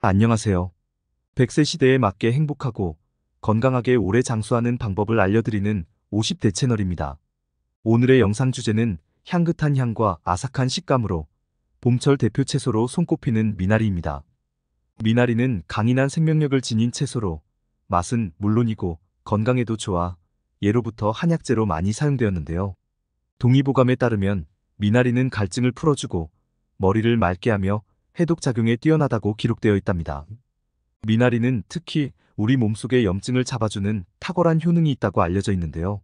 안녕하세요. 100세 시대에 맞게 행복하고 건강하게 오래 장수하는 방법을 알려드리는 50대 채널입니다. 오늘의 영상 주제는 향긋한 향과 아삭한 식감으로 봄철 대표 채소로 손꼽히는 미나리입니다. 미나리는 강인한 생명력을 지닌 채소로 맛은 물론이고 건강에도 좋아 예로부터 한약재로 많이 사용되었는데요. 동의보감에 따르면 미나리는 갈증을 풀어주고 머리를 맑게 하며 해독작용에 뛰어나다고 기록되어 있답니다. 미나리는 특히 우리 몸속의 염증을 잡아주는 탁월한 효능이 있다고 알려져 있는데요.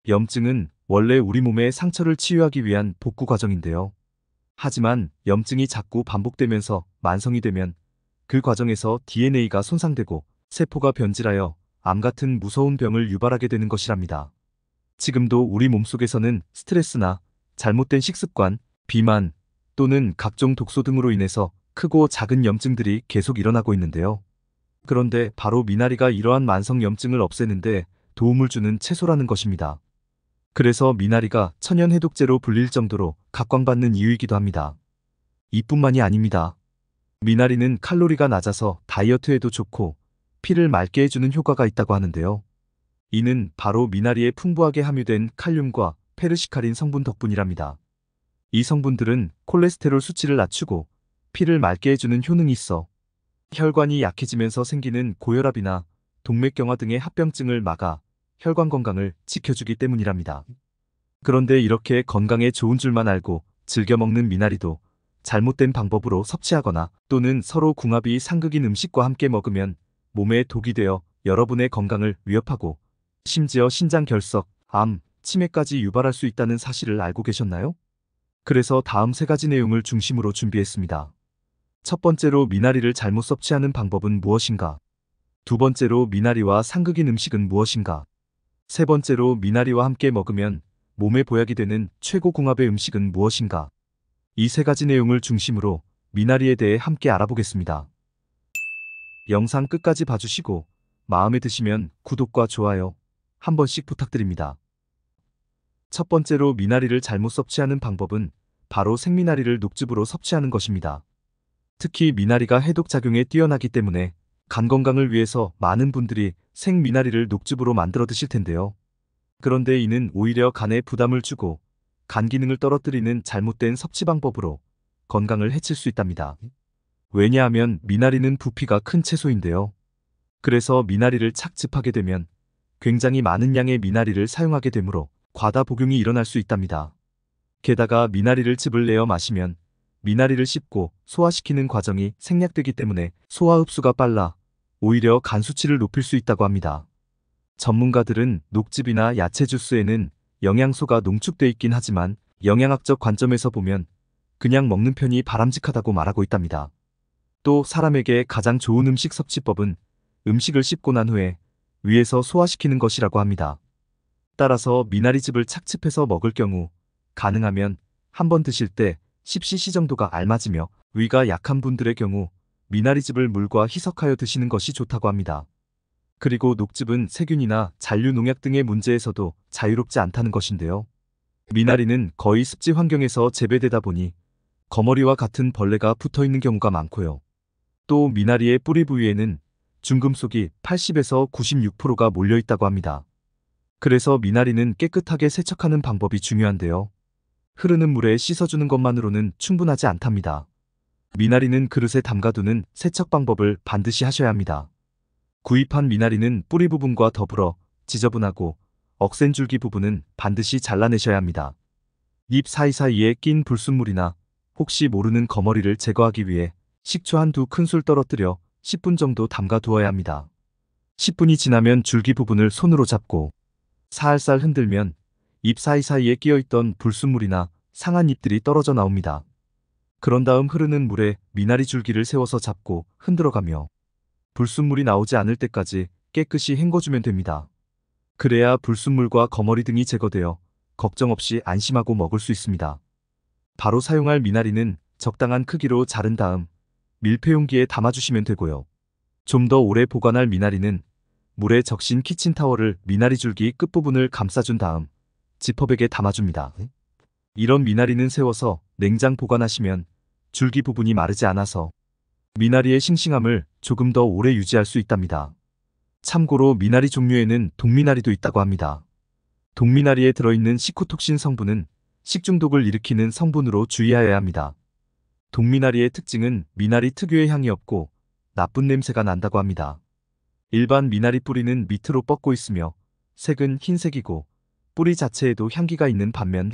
염증은 원래 우리 몸의 상처를 치유하기 위한 복구 과정인데요. 하지만 염증이 자꾸 반복되면서 만성이 되면 그 과정에서 DNA가 손상되고 세포가 변질하여 암 같은 무서운 병을 유발하게 되는 것이랍니다. 지금도 우리 몸속에서는 스트레스나 잘못된 식습관, 비만 또는 각종 독소 등으로 인해서 크고 작은 염증들이 계속 일어나고 있는데요. 그런데 바로 미나리가 이러한 만성 염증을 없애는데 도움을 주는 채소라는 것입니다. 그래서 미나리가 천연 해독제로 불릴 정도로 각광받는 이유이기도 합니다. 이뿐만이 아닙니다. 미나리는 칼로리가 낮아서 다이어트에도 좋고 피를 맑게 해주는 효과가 있다고 하는데요. 이는 바로 미나리에 풍부하게 함유된 칼륨과 페르시카린 성분 덕분이랍니다. 이 성분들은 콜레스테롤 수치를 낮추고 피를 맑게 해주는 효능이 있어 혈관이 약해지면서 생기는 고혈압이나 동맥경화 등의 합병증을 막아 혈관 건강을 지켜주기 때문이랍니다. 그런데 이렇게 건강에 좋은 줄만 알고 즐겨 먹는 미나리도 잘못된 방법으로 섭취하거나 또는 서로 궁합이 상극인 음식과 함께 먹으면 몸에 독이 되어 여러분의 건강을 위협하고 심지어 신장 결석, 암, 치매까지 유발할 수 있다는 사실을 알고 계셨나요? 그래서 다음 세 가지 내용을 중심으로 준비했습니다. 첫 번째로 미나리를 잘못 섭취하는 방법은 무엇인가? 두 번째로 미나리와 상극인 음식은 무엇인가? 세 번째로 미나리와 함께 먹으면 몸에 보약이 되는 최고 궁합의 음식은 무엇인가? 이 세 가지 내용을 중심으로 미나리에 대해 함께 알아보겠습니다. 영상 끝까지 봐주시고 마음에 드시면 구독과 좋아요 한 번씩 부탁드립니다. 첫 번째로 미나리를 잘못 섭취하는 방법은 바로 생미나리를 녹즙으로 섭취하는 것입니다. 특히 미나리가 해독작용에 뛰어나기 때문에 간 건강을 위해서 많은 분들이 생미나리를 녹즙으로 만들어 드실 텐데요. 그런데 이는 오히려 간에 부담을 주고 간 기능을 떨어뜨리는 잘못된 섭취 방법으로 건강을 해칠 수 있답니다. 왜냐하면 미나리는 부피가 큰 채소인데요. 그래서 미나리를 착즙하게 되면 굉장히 많은 양의 미나리를 사용하게 되므로 과다 복용이 일어날 수 있답니다. 게다가 미나리를 즙을 내어 마시면 미나리를 씹고 소화시키는 과정이 생략되기 때문에 소화 흡수가 빨라 오히려 간 수치를 높일 수 있다고 합니다. 전문가들은 녹즙이나 야채 주스에는 영양소가 농축돼 있긴 하지만 영양학적 관점에서 보면 그냥 먹는 편이 바람직하다고 말하고 있답니다. 또 사람에게 가장 좋은 음식 섭취법은 음식을 씹고 난 후에 위에서 소화시키는 것이라고 합니다. 따라서 미나리즙을 착즙해서 먹을 경우 가능하면 한번 드실 때 10cc 정도가 알맞으며 위가 약한 분들의 경우 미나리즙을 물과 희석하여 드시는 것이 좋다고 합니다. 그리고 녹즙은 세균이나 잔류 농약 등의 문제에서도 자유롭지 않다는 것인데요. 미나리는 거의 습지 환경에서 재배되다 보니 거머리와 같은 벌레가 붙어 있는 경우가 많고요. 또 미나리의 뿌리 부위에는 중금속이 80에서 96%가 몰려 있다고 합니다. 그래서 미나리는 깨끗하게 세척하는 방법이 중요한데요. 흐르는 물에 씻어주는 것만으로는 충분하지 않답니다. 미나리는 그릇에 담가두는 세척 방법을 반드시 하셔야 합니다. 구입한 미나리는 뿌리 부분과 더불어 지저분하고 억센 줄기 부분은 반드시 잘라내셔야 합니다. 잎 사이사이에 낀 불순물이나 혹시 모르는 거머리를 제거하기 위해 식초 한두 큰술 떨어뜨려 10분 정도 담가 두어야 합니다. 10분이 지나면 줄기 부분을 손으로 잡고 살살 흔들면 잎 사이사이에 끼어있던 불순물이나 상한 잎들이 떨어져 나옵니다. 그런 다음 흐르는 물에 미나리 줄기를 세워서 잡고 흔들어가며 불순물이 나오지 않을 때까지 깨끗이 헹궈주면 됩니다. 그래야 불순물과 거머리 등이 제거되어 걱정 없이 안심하고 먹을 수 있습니다. 바로 사용할 미나리는 적당한 크기로 자른 다음 밀폐용기에 담아주시면 되고요. 좀 더 오래 보관할 미나리는 물에 적신 키친타월을 미나리 줄기 끝부분을 감싸준 다음 지퍼백에 담아줍니다. 이런 미나리는 세워서 냉장 보관하시면 줄기 부분이 마르지 않아서 미나리의 싱싱함을 조금 더 오래 유지할 수 있답니다. 참고로 미나리 종류에는 동미나리도 있다고 합니다. 동미나리에 들어있는 시코톡신 성분은 식중독을 일으키는 성분으로 주의하여야 합니다. 동미나리의 특징은 미나리 특유의 향이 없고 나쁜 냄새가 난다고 합니다. 일반 미나리 뿌리는 밑으로 뻗고 있으며 색은 흰색이고 뿌리 자체에도 향기가 있는 반면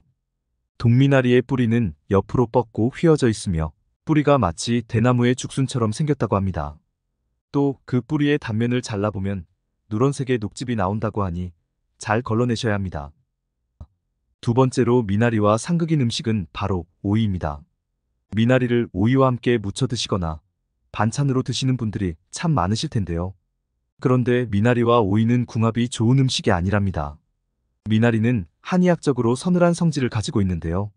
동미나리의 뿌리는 옆으로 뻗고 휘어져 있으며 뿌리가 마치 대나무의 죽순처럼 생겼다고 합니다. 또 그 뿌리의 단면을 잘라보면 누런색의 녹즙이 나온다고 하니 잘 걸러내셔야 합니다. 두 번째로 미나리와 상극인 음식은 바로 오이입니다. 미나리를 오이와 함께 무쳐 드시거나 반찬으로 드시는 분들이 참 많으실 텐데요. 그런데 미나리와 오이는 궁합이 좋은 음식이 아니랍니다. 미나리는 한의학적으로 서늘한 성질을 가지고 있는데요.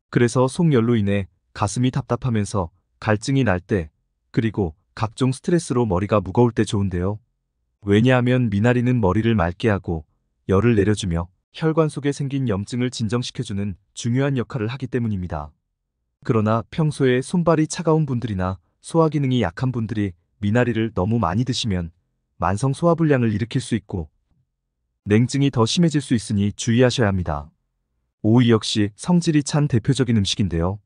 그래서 속열로 인해 가슴이 답답하면서 갈증이 날 때, 그리고 각종 스트레스로 머리가 무거울 때 좋은데요. 왜냐하면 미나리는 머리를 맑게 하고 열을 내려주며 혈관 속에 생긴 염증을 진정시켜주는 중요한 역할을 하기 때문입니다. 그러나 평소에 손발이 차가운 분들이나 소화 기능이 약한 분들이 미나리를 너무 많이 드시면 만성 소화불량을 일으킬 수 있고 냉증이 더 심해질 수 있으니 주의하셔야 합니다. 오이 역시 성질이 찬 대표적인 음식인데요.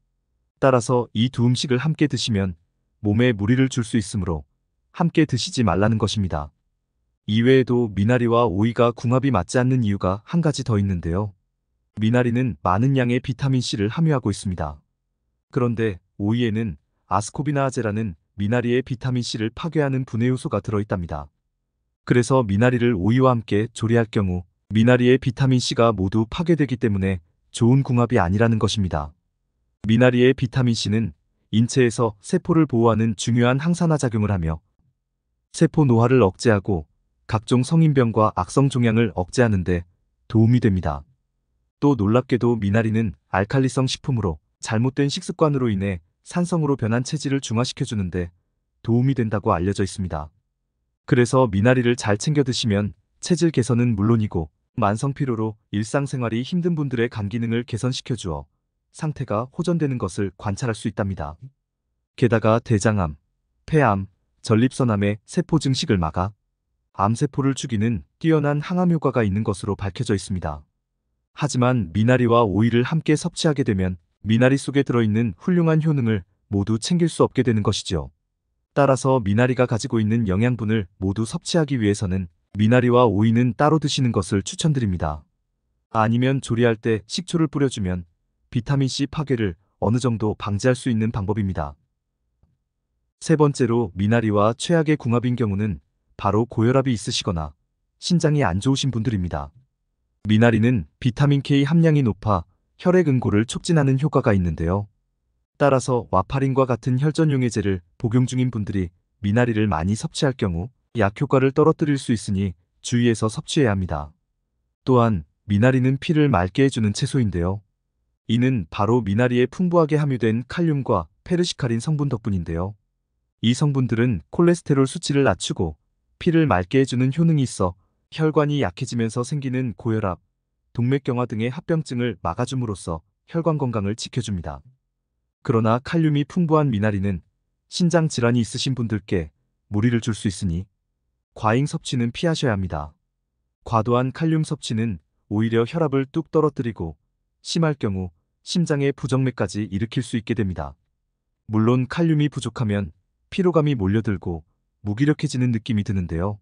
따라서 이 두 음식을 함께 드시면 몸에 무리를 줄 수 있으므로 함께 드시지 말라는 것입니다. 이외에도 미나리와 오이가 궁합이 맞지 않는 이유가 한 가지 더 있는데요. 미나리는 많은 양의 비타민C를 함유하고 있습니다. 그런데 오이에는 아스코비나아제라는 미나리의 비타민C를 파괴하는 분해 요소가 들어있답니다. 그래서 미나리를 오이와 함께 조리할 경우 미나리의 비타민C가 모두 파괴되기 때문에 좋은 궁합이 아니라는 것입니다. 미나리의 비타민C는 인체에서 세포를 보호하는 중요한 항산화 작용을 하며 세포 노화를 억제하고 각종 성인병과 악성 종양을 억제하는 데 도움이 됩니다. 또 놀랍게도 미나리는 알칼리성 식품으로 잘못된 식습관으로 인해 산성으로 변한 체질을 중화시켜주는데 도움이 된다고 알려져 있습니다. 그래서 미나리를 잘 챙겨 드시면 체질 개선은 물론이고 만성 피로로 일상생활이 힘든 분들의 간 기능을 개선시켜주어 상태가 호전되는 것을 관찰할 수 있답니다. 게다가 대장암, 폐암, 전립선암의 세포 증식을 막아 암세포를 죽이는 뛰어난 항암 효과가 있는 것으로 밝혀져 있습니다. 하지만 미나리와 오이를 함께 섭취하게 되면 미나리 속에 들어있는 훌륭한 효능을 모두 챙길 수 없게 되는 것이죠. 따라서 미나리가 가지고 있는 영양분을 모두 섭취하기 위해서는 미나리와 오이는 따로 드시는 것을 추천드립니다. 아니면 조리할 때 식초를 뿌려주면 비타민C 파괴를 어느 정도 방지할 수 있는 방법입니다. 세 번째로 미나리와 최악의 궁합인 경우는 바로 고혈압이 있으시거나 신장이 안 좋으신 분들입니다. 미나리는 비타민 K 함량이 높아 혈액 응고를 촉진하는 효과가 있는데요. 따라서 와파린과 같은 혈전용해제를 복용 중인 분들이 미나리를 많이 섭취할 경우 약 효과를 떨어뜨릴 수 있으니 주의해서 섭취해야 합니다. 또한 미나리는 피를 맑게 해주는 채소인데요. 이는 바로 미나리에 풍부하게 함유된 칼륨과 페르시카린 성분 덕분인데요. 이 성분들은 콜레스테롤 수치를 낮추고 피를 맑게 해주는 효능이 있어 혈관이 약해지면서 생기는 고혈압, 동맥경화 등의 합병증을 막아줌으로써 혈관 건강을 지켜줍니다. 그러나 칼륨이 풍부한 미나리는 신장 질환이 있으신 분들께 무리를 줄 수 있으니 과잉 섭취는 피하셔야 합니다. 과도한 칼륨 섭취는 오히려 혈압을 뚝 떨어뜨리고 심할 경우 심장의 부정맥까지 일으킬 수 있게 됩니다. 물론 칼륨이 부족하면 피로감이 몰려들고 무기력해지는 느낌이 드는데요.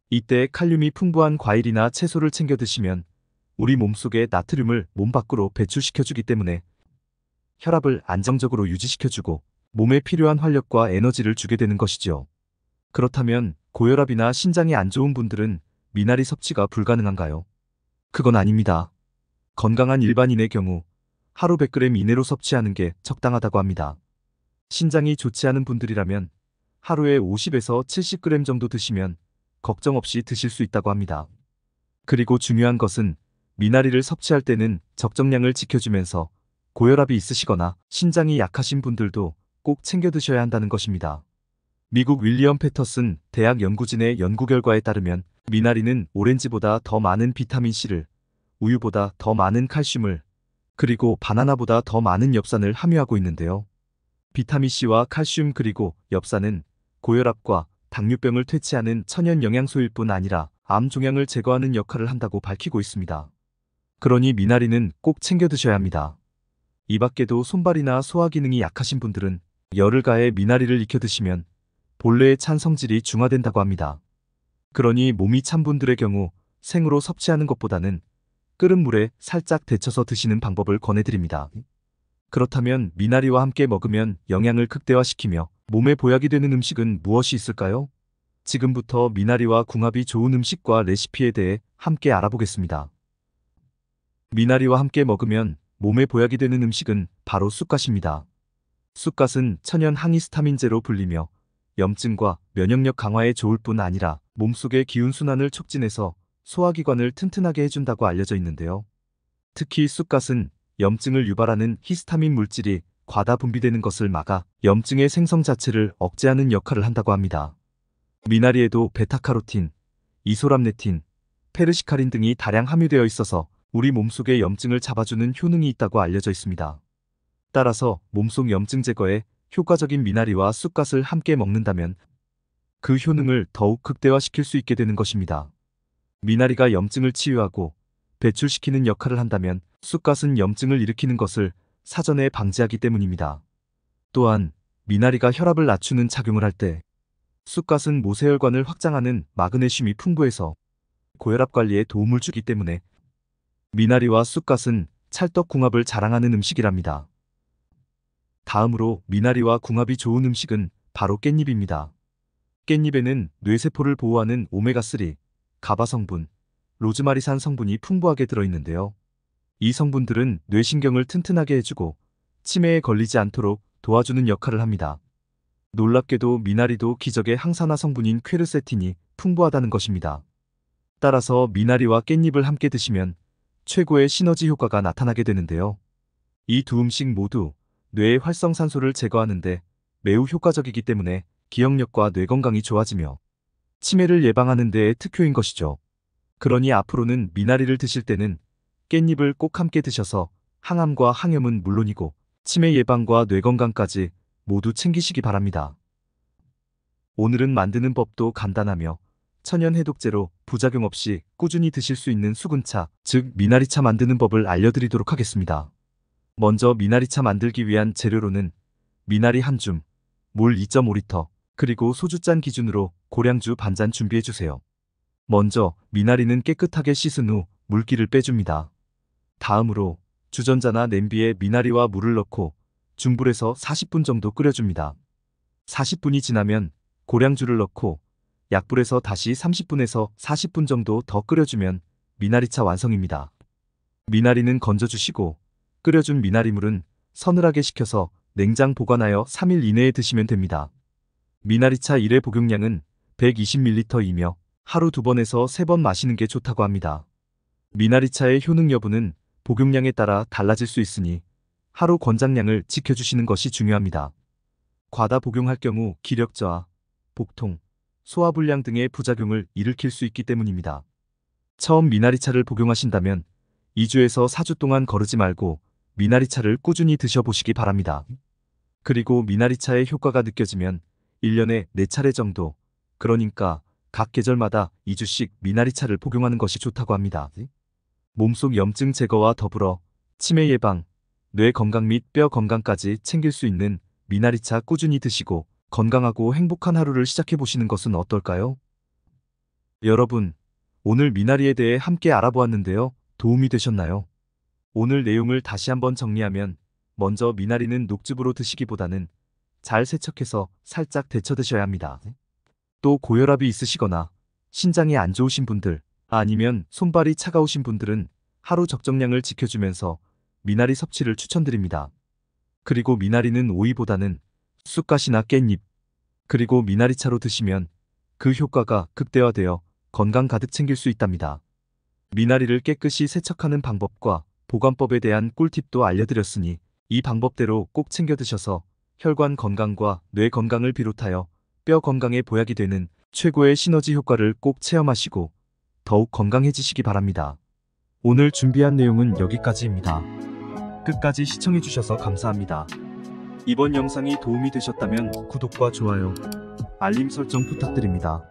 이때 칼륨이 풍부한 과일이나 채소를 챙겨 드시면 우리 몸속의 나트륨을 몸 밖으로 배출시켜주기 때문에 혈압을 안정적으로 유지시켜주고 몸에 필요한 활력과 에너지를 주게 되는 것이죠. 그렇다면 고혈압이나 신장이 안 좋은 분들은 미나리 섭취가 불가능한가요? 그건 아닙니다. 건강한 일반인의 경우 하루 100g 이내로 섭취하는 게 적당하다고 합니다. 신장이 좋지 않은 분들이라면 하루에 50에서 70g 정도 드시면 걱정 없이 드실 수 있다고 합니다. 그리고 중요한 것은 미나리를 섭취할 때는 적정량을 지켜주면서 고혈압이 있으시거나 신장이 약하신 분들도 꼭 챙겨 드셔야 한다는 것입니다. 미국 윌리엄 패터슨 대학 연구진의 연구 결과에 따르면 미나리는 오렌지보다 더 많은 비타민C를, 우유보다 더 많은 칼슘을, 그리고 바나나보다 더 많은 엽산을 함유하고 있는데요. 비타민C와 칼슘 그리고 엽산은 고혈압과 당뇨병을 퇴치하는 천연 영양소일 뿐 아니라 암 종양을 제거하는 역할을 한다고 밝히고 있습니다. 그러니 미나리는 꼭 챙겨 드셔야 합니다. 이 밖에도 손발이나 소화 기능이 약하신 분들은 열을 가해 미나리를 익혀 드시면 본래의 찬 성질이 중화된다고 합니다. 그러니 몸이 찬 분들의 경우 생으로 섭취하는 것보다는 끓은 물에 살짝 데쳐서 드시는 방법을 권해드립니다. 그렇다면 미나리와 함께 먹으면 영양을 극대화시키며 몸에 보약이 되는 음식은 무엇이 있을까요? 지금부터 미나리와 궁합이 좋은 음식과 레시피에 대해 함께 알아보겠습니다. 미나리와 함께 먹으면 몸에 보약이 되는 음식은 바로 쑥갓입니다. 쑥갓은 천연 항히스타민제로 불리며 염증과 면역력 강화에 좋을 뿐 아니라 몸속의 기운순환을 촉진해서 소화기관을 튼튼하게 해준다고 알려져 있는데요. 특히 쑥갓은 염증을 유발하는 히스타민 물질이 과다 분비되는 것을 막아 염증의 생성 자체를 억제하는 역할을 한다고 합니다. 미나리에도 베타카로틴, 이소람네틴, 페르시카린 등이 다량 함유되어 있어서 우리 몸속의 염증을 잡아주는 효능이 있다고 알려져 있습니다. 따라서 몸속 염증 제거에 효과적인 미나리와 쑥갓을 함께 먹는다면 그 효능을 더욱 극대화시킬 수 있게 되는 것입니다. 미나리가 염증을 치유하고 배출시키는 역할을 한다면 쑥갓은 염증을 일으키는 것을 사전에 방지하기 때문입니다. 또한 미나리가 혈압을 낮추는 작용을 할 때 쑥갓은 모세혈관을 확장하는 마그네슘이 풍부해서 고혈압 관리에 도움을 주기 때문에 미나리와 쑥갓은 찰떡궁합을 자랑하는 음식이랍니다. 다음으로 미나리와 궁합이 좋은 음식은 바로 깻잎입니다. 깻잎에는 뇌세포를 보호하는 오메가3, 가바 성분, 로즈마리산 성분이 풍부하게 들어있는데요. 이 성분들은 뇌신경을 튼튼하게 해주고 치매에 걸리지 않도록 도와주는 역할을 합니다. 놀랍게도 미나리도 기적의 항산화 성분인 퀘르세틴이 풍부하다는 것입니다. 따라서 미나리와 깻잎을 함께 드시면 최고의 시너지 효과가 나타나게 되는데요. 이 두 음식 모두 뇌의 활성산소를 제거하는데 매우 효과적이기 때문에 기억력과 뇌 건강이 좋아지며 치매를 예방하는 데에 특효인 것이죠. 그러니 앞으로는 미나리를 드실 때는 깻잎을 꼭 함께 드셔서 항암과 항염은 물론이고 치매 예방과 뇌 건강까지 모두 챙기시기 바랍니다. 오늘은 만드는 법도 간단하며 천연 해독제로 부작용 없이 꾸준히 드실 수 있는 수군차, 즉 미나리차 만드는 법을 알려드리도록 하겠습니다. 먼저 미나리차 만들기 위한 재료로는 미나리 한 줌, 물 2.5리터, 그리고 소주잔 기준으로 고량주 반잔 준비해주세요. 먼저 미나리는 깨끗하게 씻은 후 물기를 빼줍니다. 다음으로 주전자나 냄비에 미나리와 물을 넣고 중불에서 40분 정도 끓여줍니다. 40분이 지나면 고량주를 넣고 약불에서 다시 30분에서 40분 정도 더 끓여주면 미나리차 완성입니다. 미나리는 건져주시고 끓여준 미나리물은 서늘하게 식혀서 냉장 보관하여 3일 이내에 드시면 됩니다. 미나리차 1회 복용량은 120ml이며 하루 2번에서 3번 마시는 게 좋다고 합니다. 미나리차의 효능 여부는 복용량에 따라 달라질 수 있으니 하루 권장량을 지켜주시는 것이 중요합니다. 과다 복용할 경우 기력 저하, 복통, 소화불량 등의 부작용을 일으킬 수 있기 때문입니다. 처음 미나리차를 복용하신다면 2주에서 4주 동안 거르지 말고 미나리차를 꾸준히 드셔보시기 바랍니다. 그리고 미나리차의 효과가 느껴지면 1년에 4차례 정도, 그러니까 각 계절마다 2주씩 미나리차를 복용하는 것이 좋다고 합니다. 몸속 염증 제거와 더불어 치매 예방, 뇌 건강 및 뼈 건강까지 챙길 수 있는 미나리차 꾸준히 드시고 건강하고 행복한 하루를 시작해보시는 것은 어떨까요? 여러분, 오늘 미나리에 대해 함께 알아보았는데요. 도움이 되셨나요? 오늘 내용을 다시 한번 정리하면 먼저 미나리는 녹즙으로 드시기보다는 잘 세척해서 살짝 데쳐 드셔야 합니다. 또 고혈압이 있으시거나 신장이 안 좋으신 분들, 아니면 손발이 차가우신 분들은 하루 적정량을 지켜주면서 미나리 섭취를 추천드립니다. 그리고 미나리는 오이보다는 쑥갓이나 깻잎, 그리고 미나리차로 드시면 그 효과가 극대화되어 건강 가득 챙길 수 있답니다. 미나리를 깨끗이 세척하는 방법과 보관법에 대한 꿀팁도 알려드렸으니 이 방법대로 꼭 챙겨 드셔서 혈관 건강과 뇌 건강을 비롯하여 뼈 건강에 보약이 되는 최고의 시너지 효과를 꼭 체험하시고 더욱 건강해지시기 바랍니다. 오늘 준비한 내용은 여기까지입니다. 끝까지 시청해주셔서 감사합니다. 이번 영상이 도움이 되셨다면 구독과 좋아요, 알림 설정 부탁드립니다.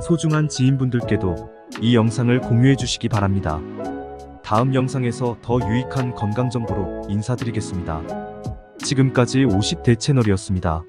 소중한 지인분들께도 이 영상을 공유해 주시기 바랍니다. 다음 영상에서 더 유익한 건강 정보로 인사드리겠습니다. 지금까지 50대 채널이었습니다.